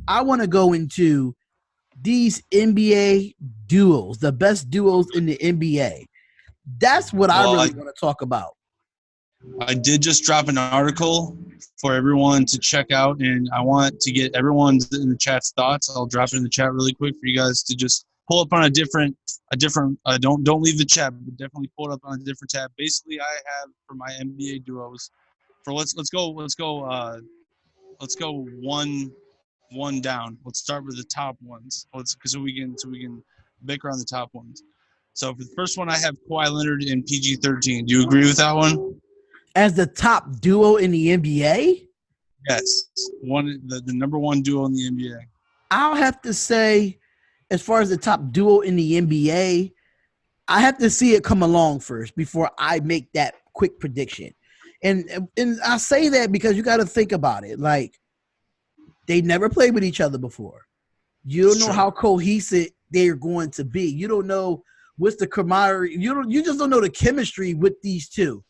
I want to go into these NBA duos, the best duos in the NBA. That's what I really want to talk about. I did just drop an article for everyone to check out, and I want to get everyone's in the chat's thoughts. I'll drop it in the chat really quick for you guys to just pull up on a different. Don't leave the chat, but definitely pull it up on a different tab. Basically, I have for my NBA duos. For let's go one down. Let's start with the top ones. So we can bicker on the top ones. So for the first one, I have Kawhi Leonard and PG-13. Do you agree with that one? As the top duo in the NBA? Yes, the number one duo in the NBA. I'll have to say, as far as the top duo in the NBA, I have to see it come along first before I make that quick prediction. And I say that because you got to think about it. Like, they never played with each other before. You don't know how cohesive they're going to be. You don't know what's the camaraderie. You just don't know the chemistry with these two.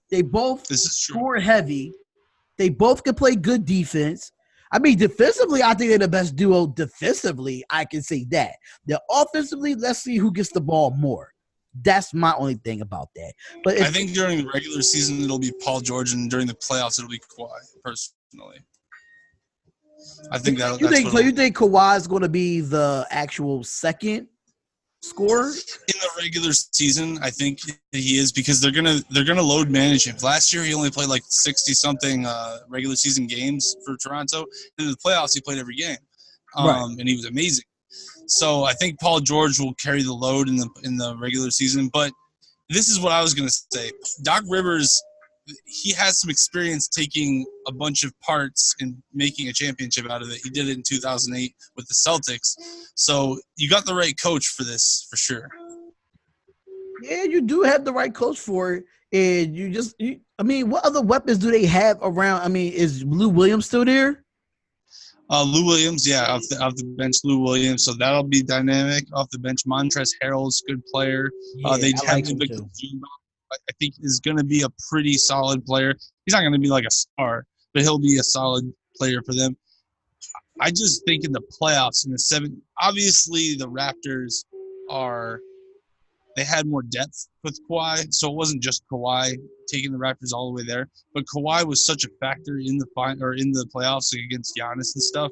They both score heavy. They both can play good defense. I mean, defensively, I think they're the best duo. Defensively, I can say that. Then offensively, let's see who gets the ball more. That's my only thing about that. But I think during the regular season, it'll be Paul George, and during the playoffs, it'll be Kawhi, personally. I think that. You think Kawhi is going to be the actual second scorer in the regular season? I think he is, because they're gonna load manage him. Last year, he only played like 60-something regular season games for Toronto. In the playoffs, he played every game, and he was amazing. So I think Paul George will carry the load in the regular season. But this is what I was gonna say. Doc Rivers, he has some experience taking a bunch of parts and making a championship out of it. He did it in 2008 with the Celtics. So you got the right coach for this, for sure. Yeah, you do have the right coach for it. And I mean, what other weapons do they have around? I mean, is Lou Williams still there? Lou Williams, yeah, off the bench, Lou Williams. So that'll be dynamic. Off the bench, Montrezl Harrell's good player. Yeah, they I have Victor Zuma. I think is going to be a pretty solid player. He's not going to be like a star, but he'll be a solid player for them. I just think in the playoffs, in the seven, obviously the Raptors they had more depth with Kawhi, so it wasn't just Kawhi taking the Raptors all the way there. But Kawhi was such a factor in the playoffs against Giannis and stuff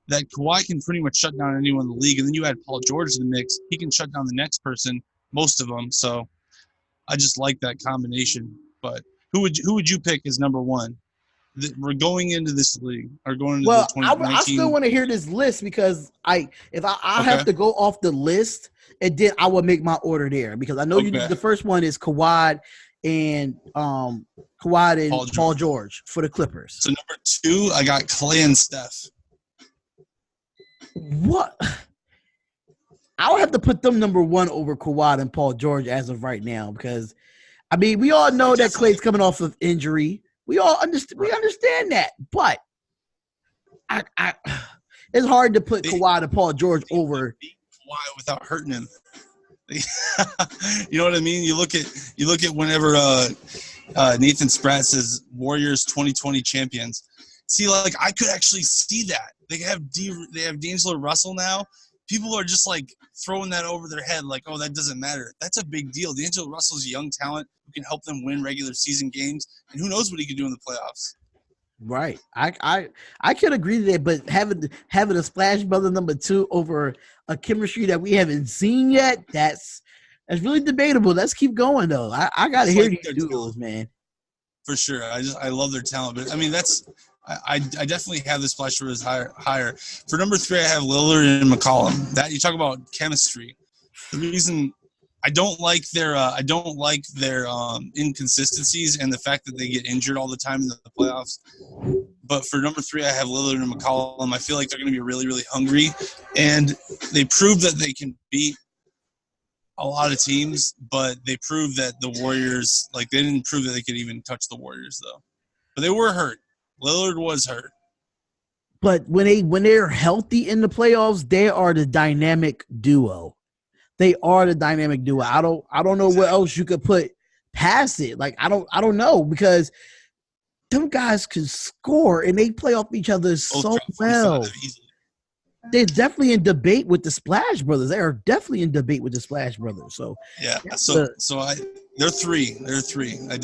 that Kawhi can pretty much shut down anyone in the league. And then you add Paul George in the mix; he can shut down the next person, most of them. So I just like that combination. But who would you pick as number one? We're going into this league or going into the 2019. I still want to hear this list because I have to go off the list and then I will make my order there because I know the first one is Kawhi and Paul George for the Clippers. So number two, I got Clay and Steph. What? I'll have to put them number one over Kawhi and Paul George as of right now because, I mean, we all know that Clay's coming off of injury. We understand that, but it's hard to put Kawhi and Paul George over Kawhi without hurting him. You know what I mean? You look at whenever Nathan Spratt says Warriors 2020 champions. See, like I could actually see that they have D'Angelo Russell now. People are just like throwing that over their head, like, oh, that doesn't matter. That's a big deal. D'Angelo Russell's a young talent who can help them win regular season games, and who knows what he can do in the playoffs. Right. I could agree to that, but having a Splash Brother number two over a chemistry that we haven't seen yet, that's really debatable. Let's keep going though. I gotta hear these duos, man. For sure. I love their talent, but I mean I definitely have the Splash Brothers higher. For number three, I have Lillard and McCollum. That you talk about chemistry. The reason I don't like their inconsistencies and the fact that they get injured all the time in the playoffs. But for number three, I have Lillard and McCollum. I feel like they're going to be really, really hungry, and they proved that they can beat a lot of teams. But they proved that the Warriors, they didn't prove that they could even touch the Warriors though. But they were hurt. Lillard was hurt. But when they're healthy in the playoffs, they are the dynamic duo. They are the dynamic duo. I don't know what else you could put past it. Like I don't know because them guys can score and they play off each other so well. they're definitely in debate with the Splash Brothers. They are definitely in debate with the Splash Brothers. So Yeah. They're three. They're three. I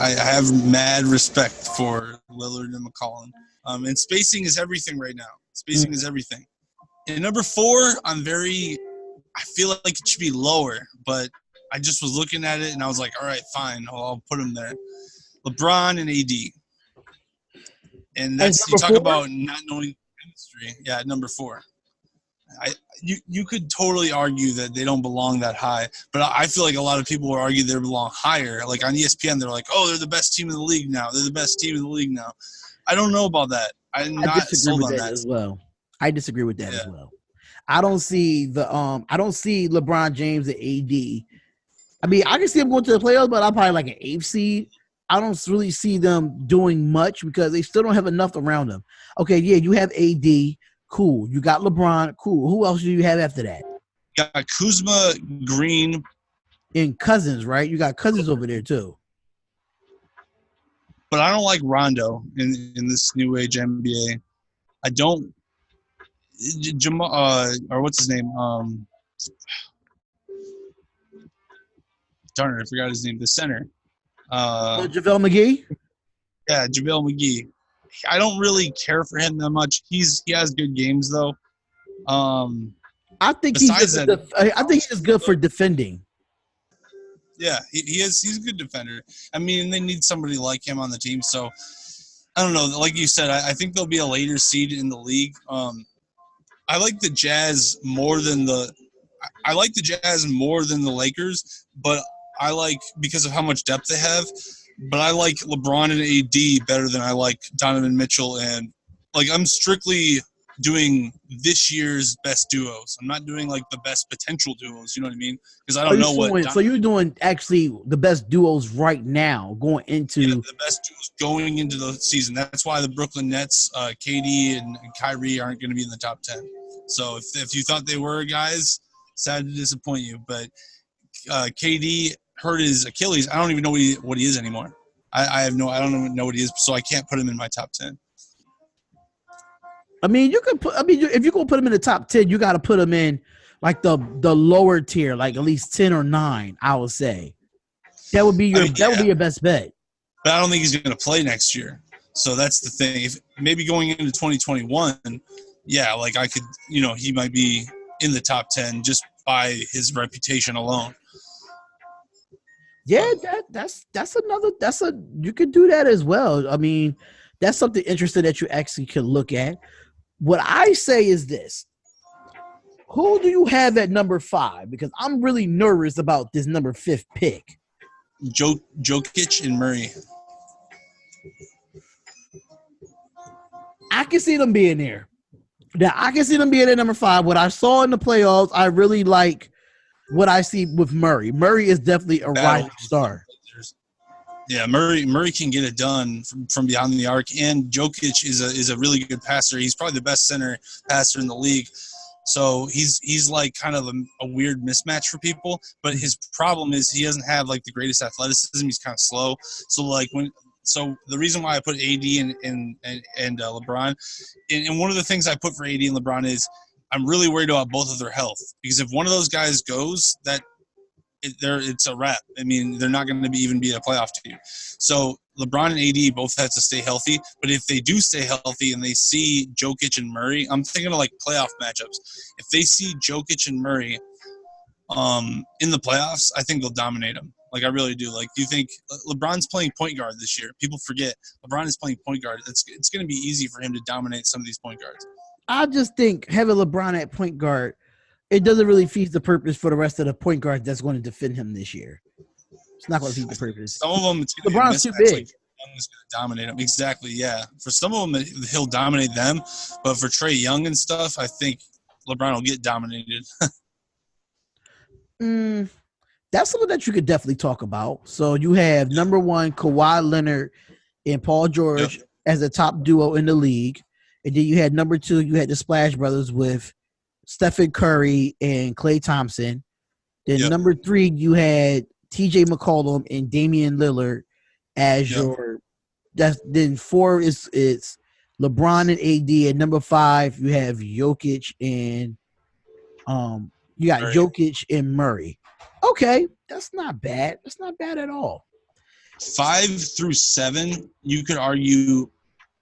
have mad respect for Lillard and McCollum. And spacing is everything right now. Spacing is everything. And number 4, I feel like it should be lower, but I just was looking at it and I was like, all right, fine, I'll put him there. LeBron and AD. And that's, you talk 4? about not knowing chemistry. Yeah, number 4. You could totally argue that they don't belong that high, but I feel like a lot of people would argue they belong higher. Like on ESPN, they're like, oh, they're the best team in the league now. They're the best team in the league now. I don't know about that. I'm not sold on that as well. I disagree with that as well. I don't see LeBron James and AD. I mean, I can see them going to the playoffs, but I'm probably like an 8th seed. I don't really see them doing much because they still don't have enough around them. Okay, yeah, you have AD. Cool. You got LeBron. Cool. Who else do you have after that? You got Kuzma, Green. And Cousins, right? You got Cousins over there too. But I don't like Rondo in this new age NBA. I don't. Or what's his name? Darn it, I forgot his name. The center. JaVale McGee? Yeah, JaVale McGee. I don't really care for him that much. He has good games though. I think he's good for defending. Yeah, he's a good defender. I mean, they need somebody like him on the team. So I don't know. Like you said, I think they'll be a later seed in the league. I like the Jazz more than the Lakers, but I like because of how much depth they have. But I like LeBron and AD better than I like Donovan Mitchell, and like I'm strictly doing this year's best duos. I'm not doing like the best potential duos. You know what I mean? Because I don't know what. So you're doing actually the best duos right now going into the best duos going into the season. That's why the Brooklyn Nets, KD and Kyrie aren't going to be in the top 10. So if you thought they were, guys, sad to disappoint you, but KD hurt his Achilles. I don't even know what he is anymore. I don't even know what he is, so I can't put him in my top 10. I mean, if you're gonna put him in the top 10, you got to put him in like the lower tier, like at least 10 or 9. I would say that would be your best bet. But I don't think he's going to play next year, so that's the thing. If maybe going into 2021, yeah, like I could, he might be in the top 10 just by his reputation alone. Yeah, you could do that as well. I mean, that's something interesting that you actually could look at. What I say is this. Who do you have at number 5? Because I'm really nervous about this number 5th pick. Jokic and Murray. I can see them being there. Now, I can see them being at number 5. What I saw in the playoffs, I really like what I see with Murray. Murray is definitely a rising star. Yeah, Murray can get it done from behind the arc, and Jokic is a really good passer. He's probably the best center passer in the league. So he's like kind of a weird mismatch for people. But his problem is he doesn't have like the greatest athleticism. He's kind of slow. So the reason why I put AD and LeBron, and one of the things I put for AD and LeBron is I'm really worried about both of their health, because if one of those guys goes, it's a wrap. I mean, they're not going to even be a playoff team. So LeBron and AD both have to stay healthy. But if they do stay healthy and they see Jokic and Murray, I'm thinking of like playoff matchups. If they see Jokic and Murray in the playoffs, I think they'll dominate them. Like I really do. Like, do you think LeBron's playing point guard this year? People forget LeBron is playing point guard. It's going to be easy for him to dominate some of these point guards. I just think having LeBron at point guard, it doesn't really feed the purpose for the rest of the point guards that's going to defend him this year. It's not going to feed the purpose. Some of them, it's LeBron's too big. Like, Young's going to dominate him. Exactly, yeah. For some of them, he'll dominate them. But for Trae Young and stuff, I think LeBron will get dominated. That's something that you could definitely talk about. So you have number 1, Kawhi Leonard and Paul George as a top duo in the league. And then you had number 2, you had the Splash Brothers with Stephen Curry and Klay Thompson. Then number 3, you had TJ McCollum and Damian Lillard as your. Then 4 is LeBron and AD. At number 5, you have Jokic and you got Murray. Jokic and Murray. Okay, that's not bad. That's not bad at all. 5 through 7, you could argue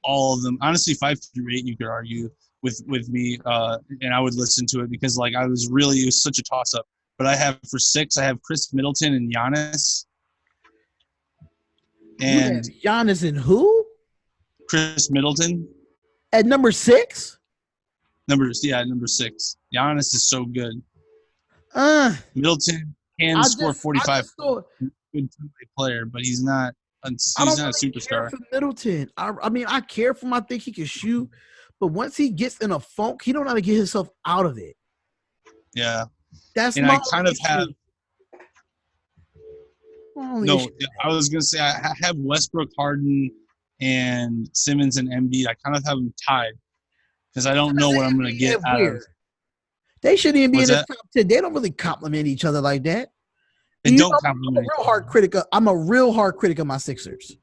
all of them. Honestly, 5 through 8, you could argue with me, and I would listen to it because like it was such a toss up. But I have for 6, I have Chris Middleton and Giannis. And Giannis and who? Chris Middleton at number 6. Number 6. Giannis is so good. Middleton can score 45. Good two-way player, but he's not. He's not a superstar. Care for Middleton. I mean, I care for him. I think he can shoot, but once he gets in a funk, he don't know how to get himself out of it. Yeah, that's. And I kind of have. No, I was gonna say I have Westbrook, Harden, and Simmons and Embiid. I kind of have them tied because I don't know what I'm gonna get out of. They shouldn't even be in the top 10. They don't really compliment each other like that. They don't compliment. I'm a real hard critic of my Sixers.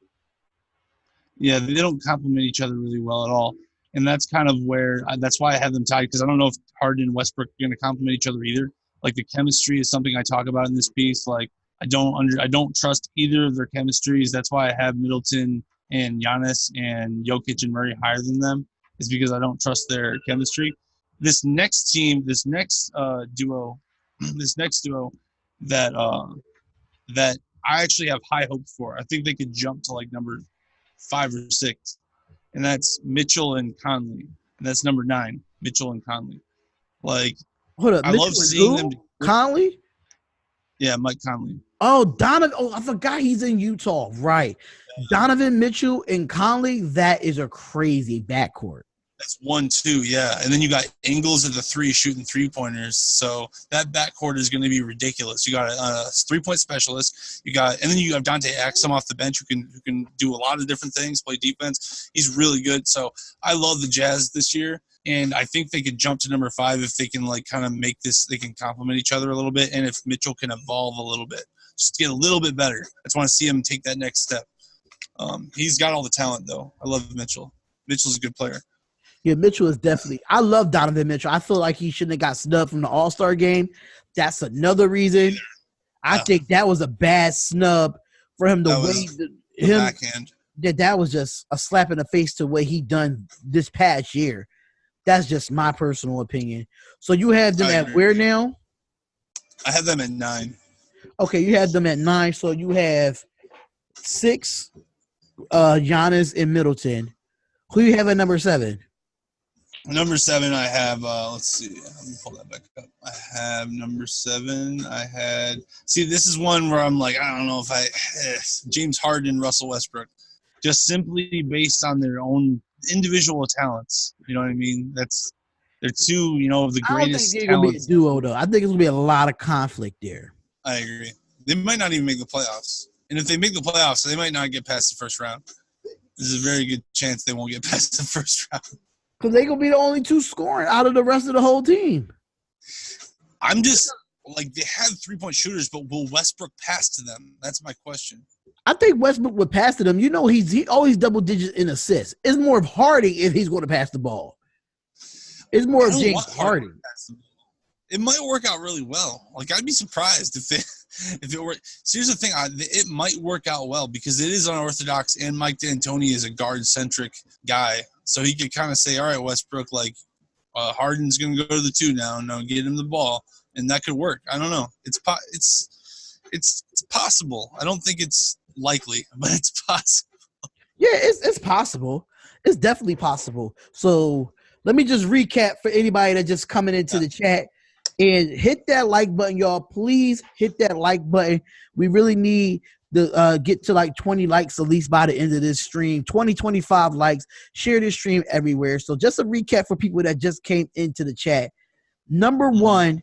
Yeah, they don't compliment each other really well at all, and that's kind of where that's why I have them tied because I don't know if Harden and Westbrook are going to compliment each other either. Like the chemistry is something I talk about in this piece. Like I don't trust either of their chemistries. That's why I have Middleton and Giannis and Jokic and Murray higher than them. Is because I don't trust their chemistry. This next duo that I actually have high hopes for. I think they could jump to like number 5 or 6, and that's Mitchell and Conley, and that's number 9, Mitchell and Conley. Like, hold up, I love seeing them. Conley? Yeah, Mike Conley. Oh, Donovan. Oh, I forgot he's in Utah. Right. Yeah. Donovan Mitchell and Conley, that is a crazy backcourt. That's 1-2, yeah. And then you got Ingles at the 3 shooting 3-pointers. So that backcourt is going to be ridiculous. You got a 3-point specialist. And then you have Dante Exum off the bench who can do a lot of different things, play defense. He's really good. So I love the Jazz this year. And I think they could jump to number 5 if they can like kind of make this, they can complement each other a little bit. And if Mitchell can evolve a little bit, just get a little bit better. I just want to see him take that next step. He's got all the talent though. I love Mitchell. Mitchell's a good player. Yeah, Mitchell is definitely – I love Donovan Mitchell. I feel like he shouldn't have got snubbed from the All-Star game. That's another reason. I think that was a bad snub for him. Backhand. That was just a slap in the face to what he done this past year. That's just my personal opinion. So you have them at where now? I have them at 9. Okay, you have them at 9. So you have 6, Giannis and Middleton. Who you have at number 7? Number 7, I have, let's see. Let me pull that back up. I have number 7. This is one where I'm like, I don't know if James Harden and Russell Westbrook, just simply based on their own individual talents. You know what I mean? They're two, of the greatest talents. I don't think they're going to be a duo, though. I think it's going to be a lot of conflict there. I agree. They might not even make the playoffs. And if they make the playoffs, they might not get past the first round. There's a very good chance they won't get past the first round. Because they're going to be the only 2 scoring out of the rest of the whole team. I'm just like, they have 3-point shooters, but will Westbrook pass to them? That's my question. I think Westbrook would pass to them. He always double digits in assists. It's more of Harden if he's going to pass the ball. It's more of James Harden. It might work out really well. Like, I'd be surprised if it were. So here's the thing. It might work out well because it is unorthodox, and Mike D'Antoni is a guard-centric guy. So he could kind of say, all right, Westbrook, like, Harden's going to go to the 2 now. No, get him the ball. And that could work. I don't know. It's possible. I don't think it's likely, but it's possible. Yeah, it's possible. It's definitely possible. So let me just recap for anybody that's just coming into the chat. And hit that like button, y'all. Please hit that like button. We really need to get to like 20 likes at least by the end of this stream. 25 likes. Share this stream everywhere. So just a recap for people that just came into the chat. Number 1,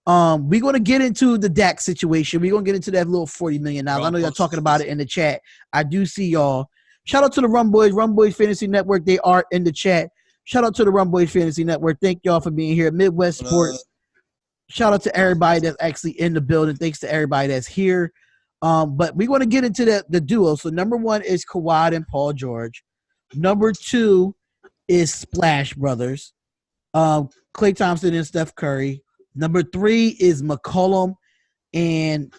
we're going to get into the Dak situation. We're going to get into that little $40 million. I know y'all talking about it in the chat. I do see y'all. Shout out to the Rumboyz Fantasy Network. They are in the chat. Shout out to the Rumboyz Fantasy Network. Thank y'all for being here. Midwest Sports. Shout out to everybody that's actually in the building. Thanks to everybody that's here. But we want to get into the duo. So number 1 is Kawhi and Paul George. Number 2 is Splash Brothers. Klay Thompson and Steph Curry. Number 3 is McCollum and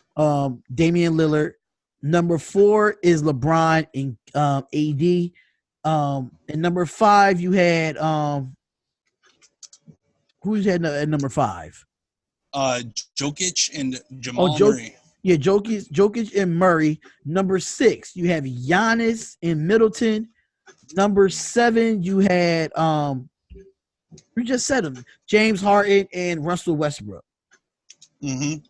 Damian Lillard. Number 4 is LeBron and AD. And number 5, you had who's had at number 5? Jokic and Jamal Murray. Yeah, Jokic and Murray. Number 6, you have Giannis and Middleton. Number 7, you had we just said them, James Harden and Russell Westbrook. Mm-hmm.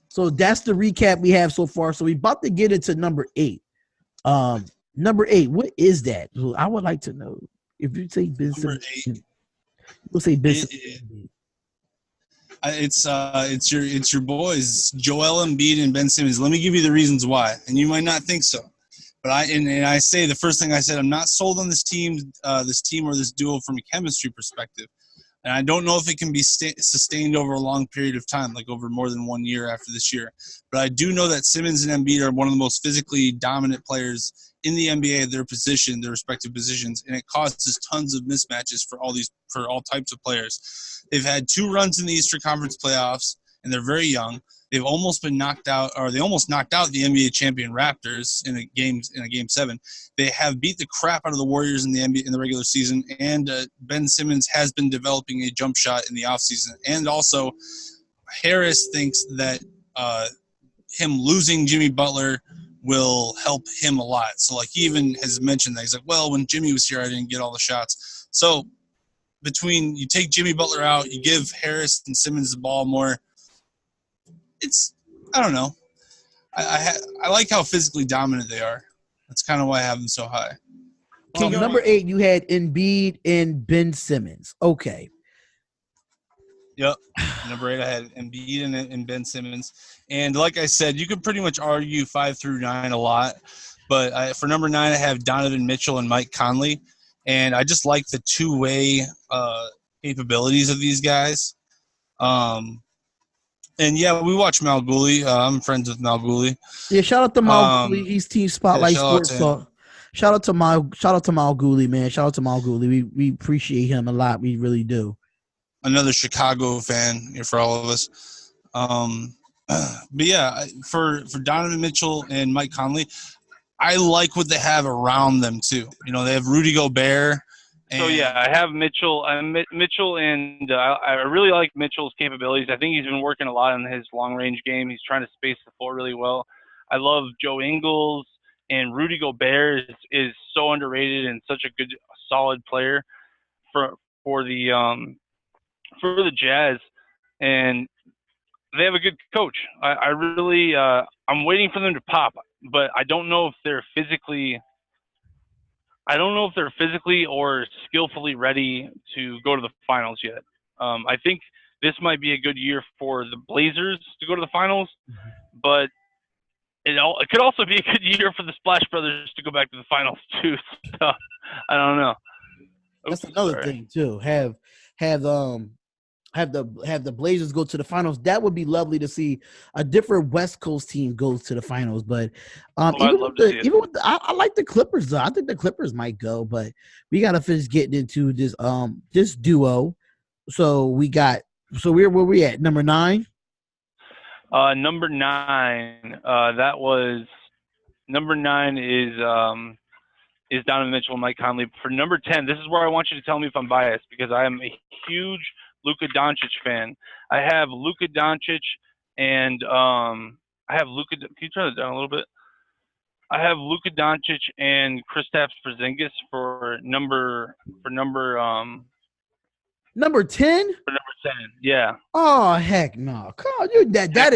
So that's the recap we have so far. So we're about to get into number 8. Number 8, what is that? I would like to know. If you say Ben Simmons, we'll say Ben Simmons. It's your boys, Joel Embiid and Ben Simmons. Let me give you the reasons why, and you might not think so, but I say the first thing I said, I'm not sold on this team or this duo from a chemistry perspective, and I don't know if it can be sustained over a long period of time, like over more than 1 year after this year. But I do know that Simmons and Embiid are one of the most physically dominant players in the NBA at their respective positions, and it causes tons of mismatches for all types of players. They've had 2 runs in the Eastern Conference playoffs, and they're very young. They've almost been knocked out, or they almost knocked out the NBA champion Raptors in a game 7. They have beat the crap out of the Warriors in the regular season, and Ben Simmons has been developing a jump shot in the offseason. And also, Harris thinks that him losing Jimmy Butler will help him a lot. So, like, he even has mentioned that. He's like, well, when Jimmy was here, I didn't get all the shots. So, between you take Jimmy Butler out, you give Harris and Simmons the ball more. I don't know. I like how physically dominant they are. That's kind of why I have them so high. Number 8, you had Embiid and Ben Simmons. Okay. Yep. Number 8, I had Embiid and Ben Simmons. And like I said, you could pretty much argue 5 through 9 a lot. But for number 9, I have Donovan Mitchell and Mike Conley. And I just like the two-way capabilities of these guys. And yeah, we watch Malguli. I'm friends with Malguli. Yeah, shout out to Malguli. He's Team Spotlight Sports Talk. Shout out to Malguli, man. Shout out to Malguli. We appreciate him a lot. We really do. Another Chicago fan here for all of us. But yeah, for Donovan Mitchell and Mike Conley, I like what they have around them too. You know, they have Rudy Gobert. So yeah, I have Mitchell. Mitchell, and I really like Mitchell's capabilities. I think he's been working a lot on his long-range game. He's trying to space the floor really well. I love Joe Ingles, and Rudy Gobert is so underrated and such a good, solid player for the Jazz, and they have a good coach. I really I'm waiting for them to pop, but I don't know if they're physically or skillfully ready to go to the finals yet. I think this might be a good year for the Blazers to go to the finals, but it could also be a good year for the Splash Brothers to go back to the finals too. So I don't know. That's another thing too. Have the Blazers go to the finals. That would be lovely to see a different West Coast team goes to the finals. But I like the Clippers though. I think the Clippers might go, but we gotta finish getting into this duo. So where were we at? Number 9? Number 9. Number 9 is Donovan Mitchell and Mike Conley. For number 10, this is where I want you to tell me if I'm biased, because I am a huge Luka Doncic fan. I have Luka Doncic and I have Luka. Can you turn it down a little bit? I have Luka Doncic and Kristaps Porzingis for number 10. Number 10? For number 10, yeah. Oh heck no! Come on, dude. That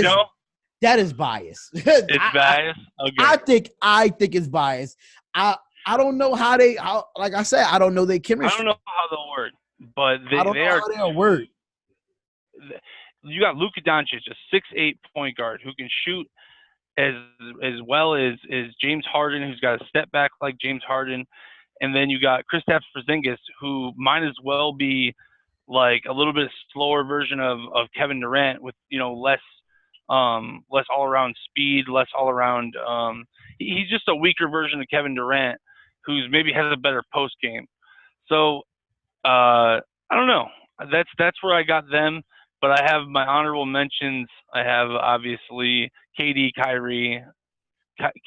is bias. It's biased. Okay. I think it's biased. I don't know like I said, I don't know their chemistry. I don't know how they'll work, but they'll work. You got Luka Doncic, a 6'8" point guard who can shoot as well as James Harden, who's got a step back like James Harden, and then you got Kristaps Porzingis, who might as well be like a little bit slower version of Kevin Durant with less all around speed, less all around. He's just a weaker version of Kevin Durant, who's maybe has a better post game. So I don't know. That's where I got them. But I have my honorable mentions. I have obviously KD, Kyrie,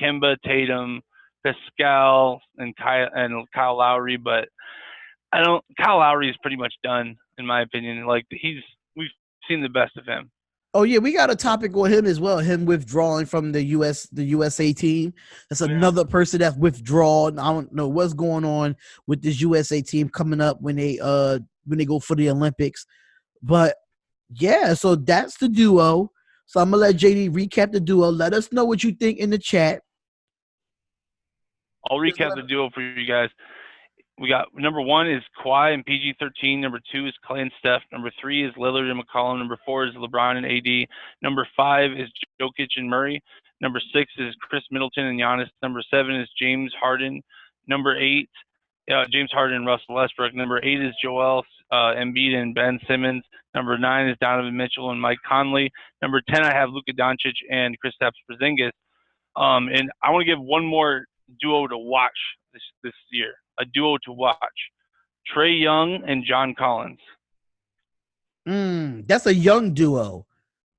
Kemba, Tatum, Pascal, and Kyle Lowry. But I don't. Kyle Lowry is pretty much done in my opinion. Like we've seen the best of him. Oh yeah, we got a topic on him as well. Him withdrawing from the USA team. That's another person that's withdrawn. I don't know what's going on with this USA team coming up when they go for the Olympics. But yeah, so that's the duo. So I'm gonna let JD recap the duo. Let us know what you think in the chat. I'll recap the duo for you guys. We got number 1 is Kawhi and PG-13. Number 2 is Clay and Steph. Number 3 is Lillard and McCollum. Number 4 is LeBron and AD. Number 5 is Jokic and Murray. Number 6 is Chris Middleton and Giannis. Number 7 is James Harden. Number 8, James Harden and Russell Westbrook. Number 8 is Joel Embiid and Ben Simmons. Number 9 is Donovan Mitchell and Mike Conley. Number 10, I have Luka Doncic and Kristaps Porzingis. And I want to give one more duo to watch this year. A duo to watch. Trae Young and John Collins. That's a young duo.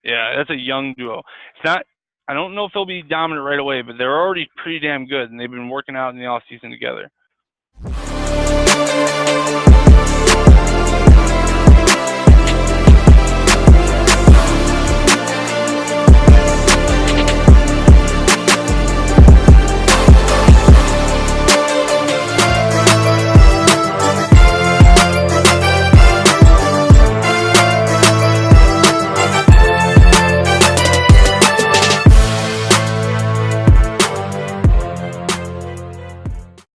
Yeah, that's a young duo. It's not. I don't know if they'll be dominant right away, but they're already pretty damn good, and they've been working out in the off season together.